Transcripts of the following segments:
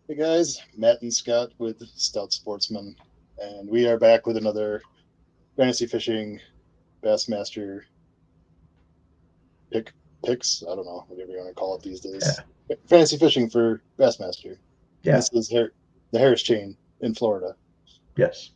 Hey guys, Matt and Scott with Stout Sportsmen, and we are back with another fantasy fishing Bassmaster pick picks. I don't know, whatever you want to call it these days. Yeah. Fantasy fishing for Bassmaster. And Yeah. this is the Harris Chain in Florida. Yes.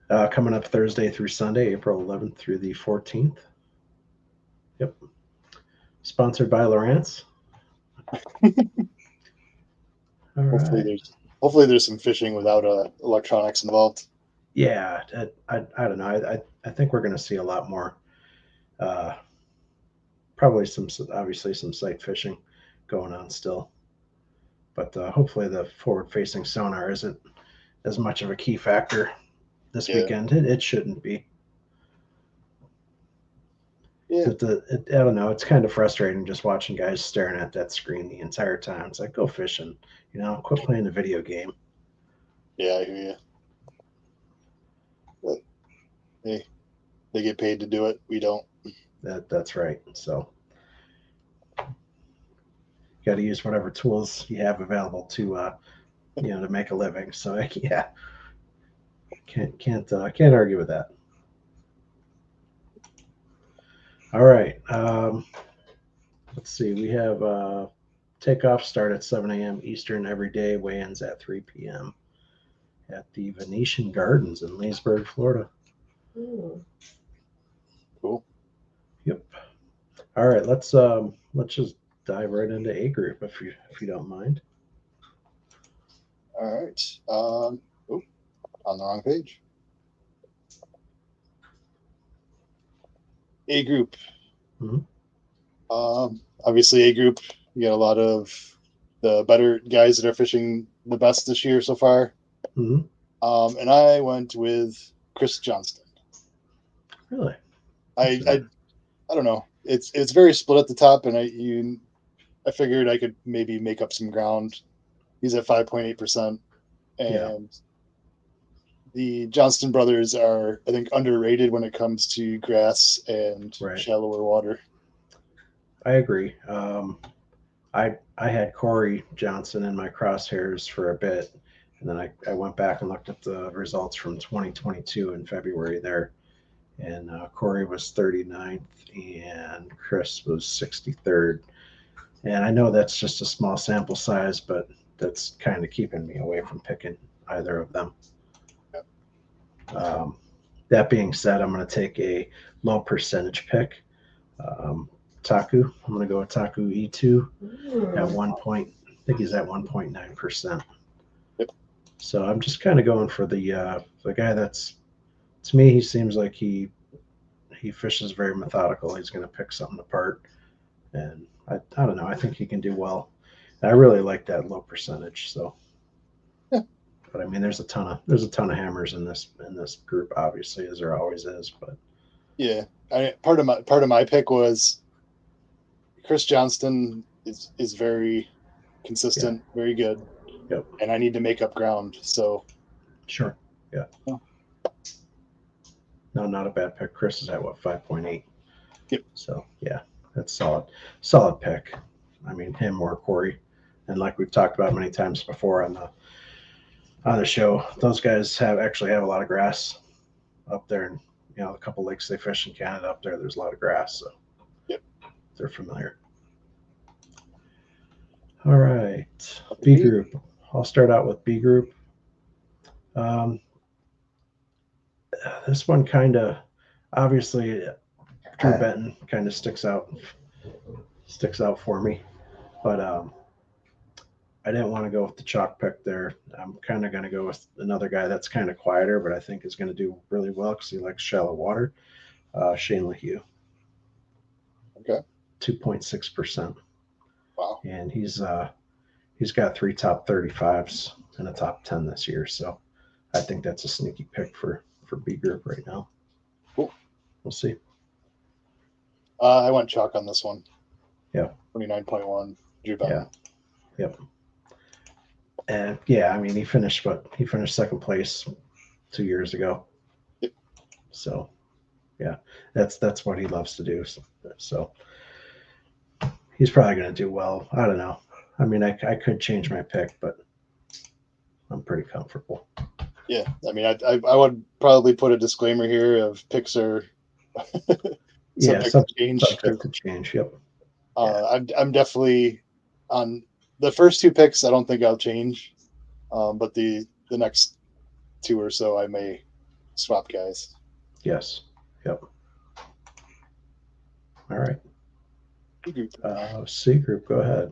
Coming up Thursday through Sunday, April 11th through the 14th. Yep. Sponsored by Lawrence. All hopefully right. there's hopefully there's some fishing without electronics involved. Yeah. I don't know. I think we're going to see a lot more. Uh, Probably obviously some sight fishing going on still. But hopefully the forward facing sonar isn't as much of a key factor this Yeah, weekend. It shouldn't be. yeah, I don't know. It's kind of frustrating just watching guys staring at that screen the entire time. It's like, go fishing, quit playing the video game. yeah. I hear you. But hey, they get paid to do it. We don't. That's right. So you got to use whatever tools you have available to make a living. So yeah, can't argue with that. All right. Let's see. We have takeoff start at 7 a.m. Eastern every day. Weigh-ins at 3 p.m. at the Venetian Gardens in Leesburg, Florida. Cool. Yep. All right. Let's just dive right into A group if you don't mind. All right. Oh, on the wrong page. A group. Mm-hmm. Obviously, A group, you got a lot of the better guys that are fishing the best this year so far. Mm-hmm. And I went with Chris Johnston. Really? I, I I don't know. It's very split at the top, and I figured I could maybe make up some ground. He's at 5.8%, Yeah. and the Johnston brothers are, I think, underrated when it comes to grass and Right. shallower water. I agree. I had Corey Johnson in my crosshairs for a bit, and then I went back and looked at the results from 2022 in February there, and Corey was 39th and Chris was 63rd. And I know that's just a small sample size, but that's kind of keeping me away from picking either of them. Um, that being said, I'm going to take a low percentage pick. Um, Taku, I'm going to go with Taku E2 at 1 point. I think he's at 1.9%. Yep. So I'm just kind of going for the guy that's, to me, he seems like he fishes very methodical. He's going to pick something apart, and I don't know. I think he can do well. And I really like that low percentage. So, Yeah. but I mean, there's a ton of hammers in this group, obviously, as there always is. But Yeah. Part of my pick was Chris Johnston is very yeah, consistent, very good, yep, and I need to make up ground. So, sure, yeah. oh, No, not a bad pick. Chris is at what 5.8. yep, So yeah, that's solid pick. I mean, him or Corey, and like we've talked about many times before on the show, those guys have a lot of grass up there, and a couple lakes they fish in Canada up there. There's a lot of grass, so yep. they're familiar. All right, Up to B me. group. I'll start out with B group. Um, this one kind of obviously Drew Benton kind of sticks out for me, but I didn't want to go with the chalk pick there. I'm kind of going to go with another guy that's kind of quieter, but I think is going to do really well because he likes shallow water. Shane LaHue, Okay. 2.6%, Wow. and he's got three top 35s and a top 10 this year. So I think that's a sneaky pick for B group right now. Cool. We'll see. I went chalk on this one. Yeah, 29.1. Drew yeah, Benton. yep. And yeah, I mean he finished second place 2 years ago. Yep. So yeah, that's what he loves to do. So he's probably going to do well. I don't know. I mean, I could change my pick, but I'm pretty comfortable. Yeah, I mean, I would probably put a disclaimer here of picks are Yeah, subject to change. subject to change. Yep. Yeah. I'm definitely on the first two picks. I don't think I'll change, but the next two or so, I may swap guys. Yes. Yep. All right. C group. C group. Go ahead,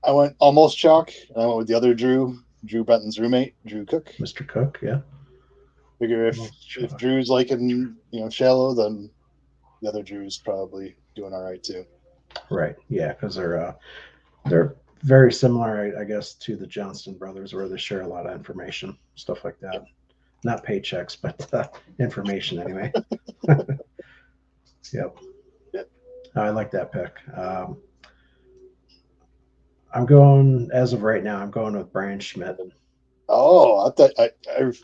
I went almost chalk, and I went with the other Drew Benton's roommate, Drew Cook. Mr. Cook. Yeah. Figure Almost if chalk. Drew's liking shallow, then the other Drew's probably doing all right too. Right. Yeah, because they're very similar, I guess, to the Johnston brothers, where they share a lot of information, stuff like that. Not paychecks, but information anyway. Yep. Yep. I like that pick. I'm going, as of right now, I'm going with Brian Schmidt. Oh, I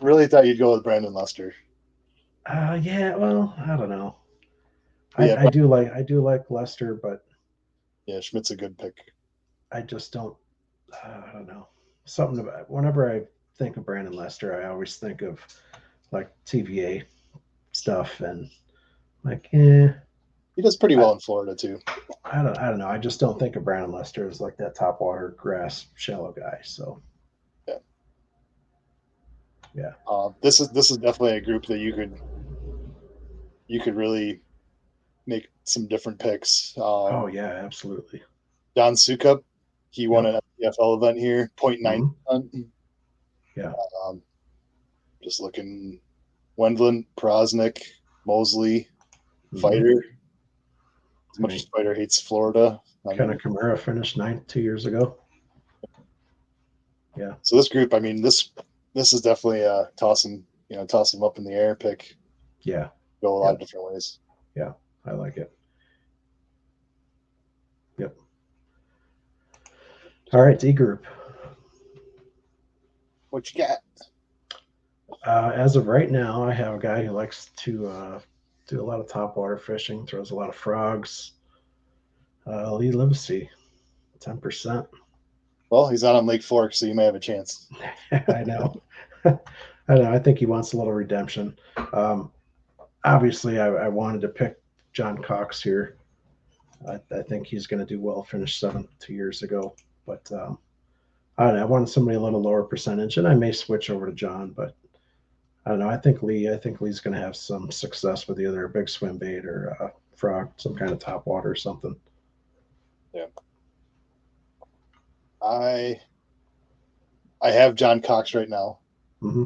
really thought you'd go with Brandon Lester. Yeah, well, I don't know. Yeah, I do like Lester, but yeah, Schmidt's a good pick. I just don't. I don't know. Something about whenever I think of Brandon Lester, I always think of like TVA stuff and like, He does pretty I, well in Florida too. I don't know. I just don't think of Brandon Lester as like that top water grass shallow guy. So Yeah. yeah. This is definitely a group that you could really make some different picks. Oh yeah, absolutely. Don Sukup, he won Yep. an FPFL event here, 0.9%. Mm-hmm. Yeah. Um, just looking, Wendland, Prosnick, Mosley, Mm-hmm. Fighter. As I much as mean, Fighter hates Florida, I Kenna mean, Kamara finished ninth 2 years ago. Yeah. so this group, I mean, this is definitely a toss them up in the air pick. Yeah. Go a lot of Yep. different ways. Yeah. I like it. Yep. All right, D group. What you got? As of right now, I have a guy who likes to do a lot of top water fishing, throws a lot of frogs. Lee Livesey, 10%. Well, he's not on Lake Fork, so you may have a chance. I know. I know. I think he wants a little redemption. Obviously, I wanted to pick John Cox here. I think he's going to do well. Finished seventh 2 years ago, but I don't know. I wanted somebody a little lower percentage, and I may switch over to John, but I don't know. I think Lee. I think Lee's going to have some success with either a big swim bait or a frog, some kind of top water or something. Yeah. I have John Cox right now. Mm-hmm.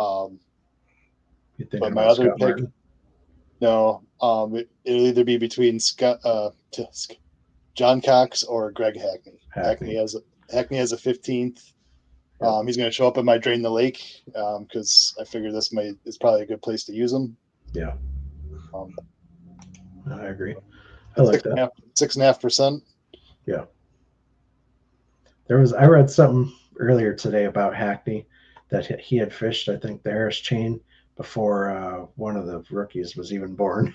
Um, You thinking but my about other Scott pick, Martin? no, it'll either be between John Cox or Greg Hackney. Hackney. Hackney has a 15th. Yep. He's going to show up in my Drain the Lake because I figure is probably a good place to use him. Yeah. Um, I agree. I at like that. 6.5%. Yeah. I read something earlier today about Hackney that he had fished, I think, the Harris chain before one of the rookies was even born.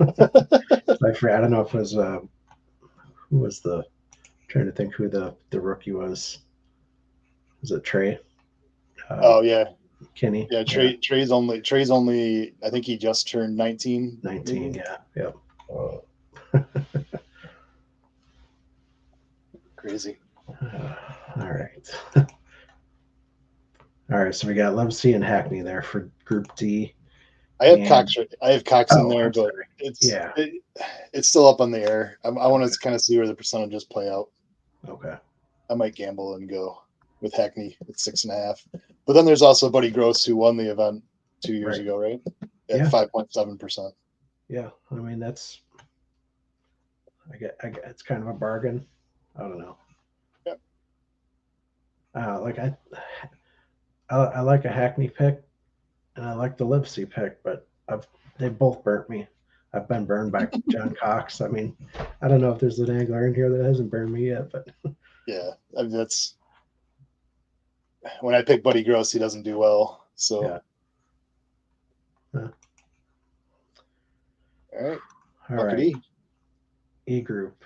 I don't know if it was who was the trying to think who the rookie was. Was it Trey? Oh yeah, Kenny? yeah. Yeah, Trey's only. I think he just turned 19. 19. Maybe. Yeah, yep. Crazy. All right. All right, so we got Lemsey and Hackney there for Group D. And I have Cox in there, I'm but sorry. Yeah. it's still up on the air. I want to kind of see where the percentages play out. Okay. I might gamble and go with Hackney at 6.5. But then there's also Buddy Gross who won the event 2 years Right. ago, right? At Yeah. 5.7%. Yeah. I mean, I get it's kind of a bargain. I don't know. Yep. Like I like a Hackney pick, and I like the Livesey pick, but they both burnt me. I've been burned by John Cox. I mean, I don't know if there's an angler in here that hasn't burned me yet, but Yeah, I mean, that's when I pick Buddy Gross, he doesn't do well. So, yeah. all right, All Bucket right, E. E group.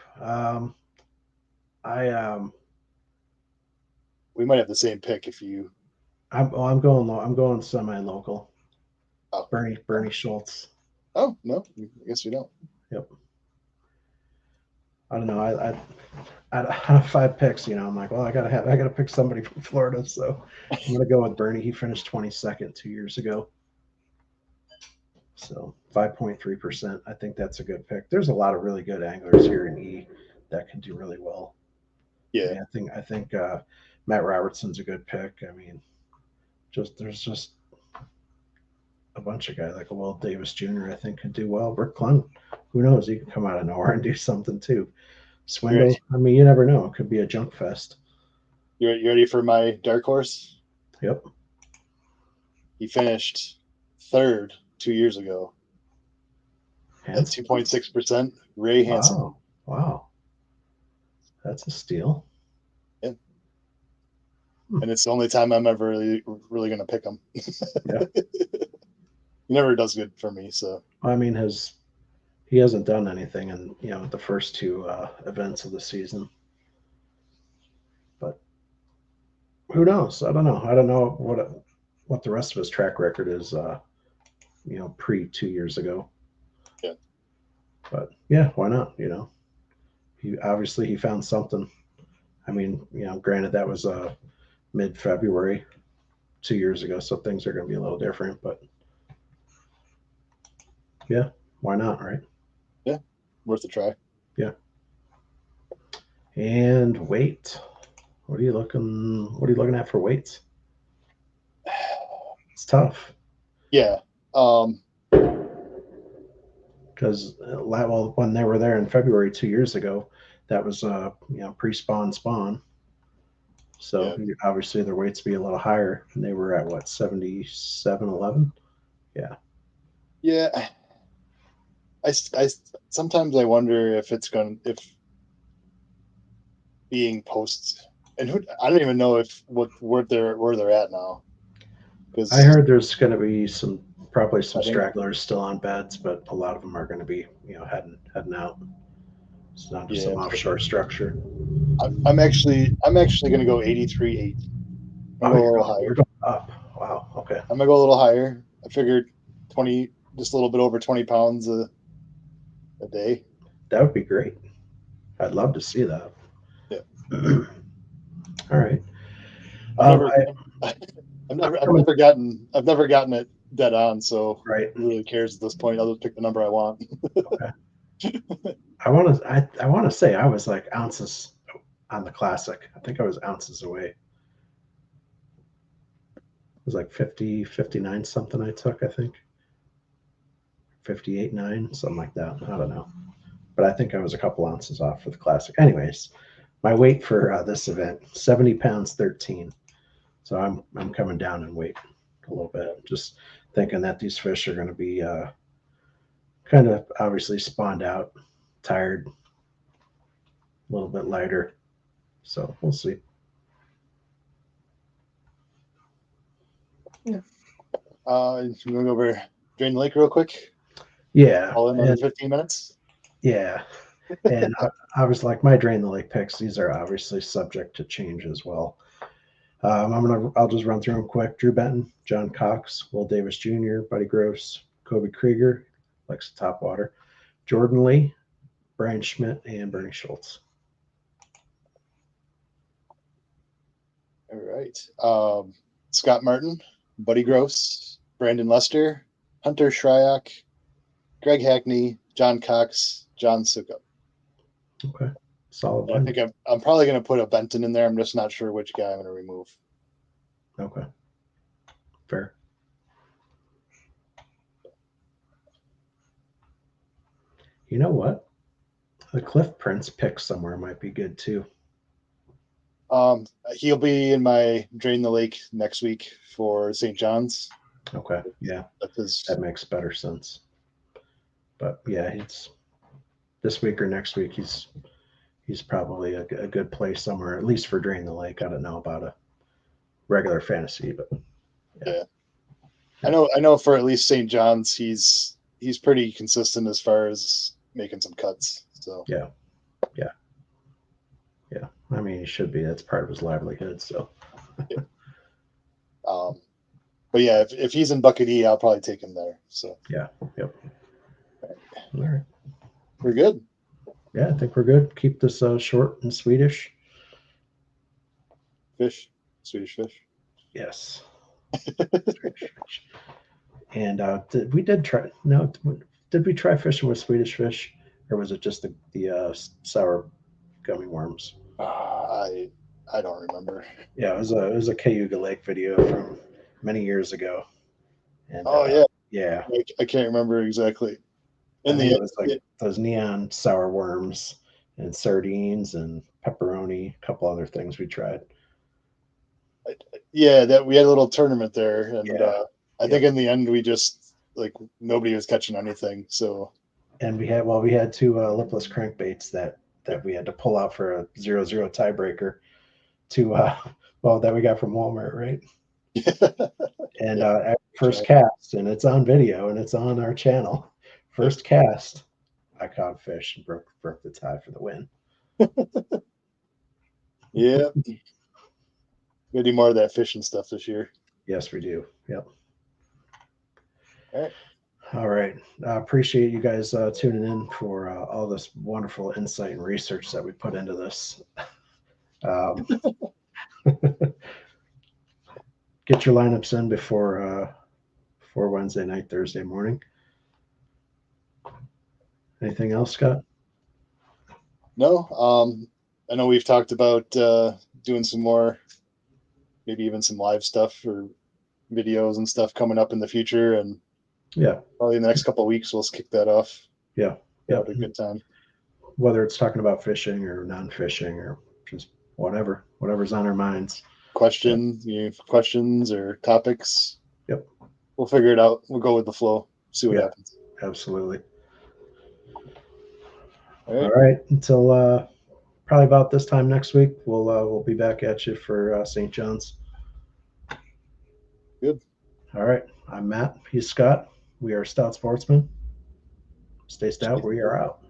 We might have the same pick if you. I'm going semi-local. Oh, Bernie Schultz. oh no, I guess we don't. Yep. I don't know. Out of 5 picks, I'm like, well, I gotta pick somebody from Florida, so I'm gonna go with Bernie. He finished 22nd 2 years ago, so 5.3%. I think that's a good pick. There's a lot of really good anglers here in E that can do really well. Yeah, I think Matt Robertson's a good pick. I mean, there's just a bunch of guys like a Will Davis Jr. I think could do well. Rick Clun, who knows? He could come out of nowhere and do something too. you're, Swindle. I mean, you never know. It could be a junk fest. you ready for my dark horse? Yep. He finished third 2 years ago at Hanson. 2.6%. Ray Hansen. Wow. Wow. That's a steal. Yeah. And it's the only time I'm ever really going to pick him. Yeah. He never does good for me. So I mean, he hasn't done anything in the first two events of the season, but who knows? I don't know. I don't know what the rest of his track record is. Pre 2 years ago. yeah. But yeah, why not? He found something. I mean, granted that was mid-February 2 years ago, so things are going to be a little different. But yeah, why not, right? Yeah, worth a try. Yeah. And weight. What are you looking at for weights? It's tough. Yeah. Because when they were there in February 2 years ago, that was pre-spawn spawn. So yeah. obviously their weights be a little higher, and they were at what 77.11. Yeah. Yeah. I sometimes I wonder if being post and I don't even know if where they're at now, because I heard there's going to be probably some I think stragglers still on beds, but a lot of them are going to be heading out. It's not just yeah. some offshore structure. I'm actually going to go 83.8. I'm Oh, gonna go a little you're higher. going up. Wow. Okay. I'm gonna go a little higher. I figured 20, just a little bit over 20 pounds a day. That would be great. I'd love to see that. Yeah. All right. I've never, I, I've never gotten it dead on. So right. who really cares at this point? I'll just pick the number I want. Okay. I want to say I was like ounces on the classic. I think I was ounces away. It was like 50, 59 something I took, I think. 58.9, something like that. I don't know. But I think I was a couple ounces off for the classic. Anyways, my weight for this event, 70 pounds 13. So I'm coming down in weight a little bit. Just thinking that these fish are going to be kind of obviously spawned out, tired, a little bit lighter. So we'll see. Yeah. You want to go over Drain the Lake real quick? Yeah. All in under 15 minutes. Yeah. And I was like, my Drain the Lake picks, these are obviously subject to change as well. I'll just run through them quick. Drew Benton, John Cox, Will Davis Jr., Buddy Gross, Kobe Krieger, likes the top water, Jordan Lee, Brian Schmidt, and Bernie Schultz. All right. Scott Martin, Buddy Gross, Brandon Lester, Hunter Shryock, Greg Hackney, John Cox, John Sukup. Okay. Solid. I think I'm probably going to put a Benton in there. I'm just not sure which guy I'm going to remove. Okay. Fair. You know what? The Cliff Prince pick somewhere might be good too. He'll be in my Drain the Lake next week for St. John's. Okay. Yeah. That makes better sense. But yeah, it's this week or next week. He's probably a good play somewhere, at least for Drain the Lake. I don't know about a regular fantasy, but yeah. I know for at least St. John's, he's pretty consistent as far as making some cuts. So yeah. mean, he should be. That's part of his livelihood. So, But yeah, if he's in Bucket E, I'll probably take him there. So yeah. Yep. All right. we're good. Yeah, I think we're good. Keep this short and Swedish. Fish, Swedish fish. Yes. Swedish fish. And we did try. No, did we try fishing with Swedish fish, or was it just the sour gummy worms? I don't remember. Yeah, it was a Cayuga Lake video from many years ago, and Oh yeah, yeah, I can't remember exactly. I In think the it was like those neon sour worms and sardines and pepperoni, a couple other things we tried. yeah, that we had a little tournament there, and Yeah, I yep. think in the end we just like nobody was catching anything. So And we had two lipless crankbaits that we had to pull out for a 0-0 tiebreaker to that we got from Walmart, right? And yeah, at first cast, and it's on video and it's on our channel. First cast, I caught a fish and broke the tie for the win. yeah. Gotta do more of that fishing stuff this year. Yes, we do. Yep. All right. All right. I appreciate you guys tuning in for all this wonderful insight and research that we put into this. Um, get your lineups in before Wednesday night, Thursday morning. Anything else, Scott? No, I know we've talked about doing some more, maybe even some live stuff or videos and stuff coming up in the future, and Yeah. probably in the next couple of weeks we'll kick that off. Yeah. Have a good time. Whether it's talking about fishing or non-fishing or just whatever's on our minds. Questions or topics. Yep. We'll figure it out. We'll go with the flow. See what happens. Absolutely. All All right. right. Until probably about this time next week, we'll be back at you for St. John's. Good. All right. I'm Matt. He's Scott. We are Stout Sportsmen. Stay stout. We are out.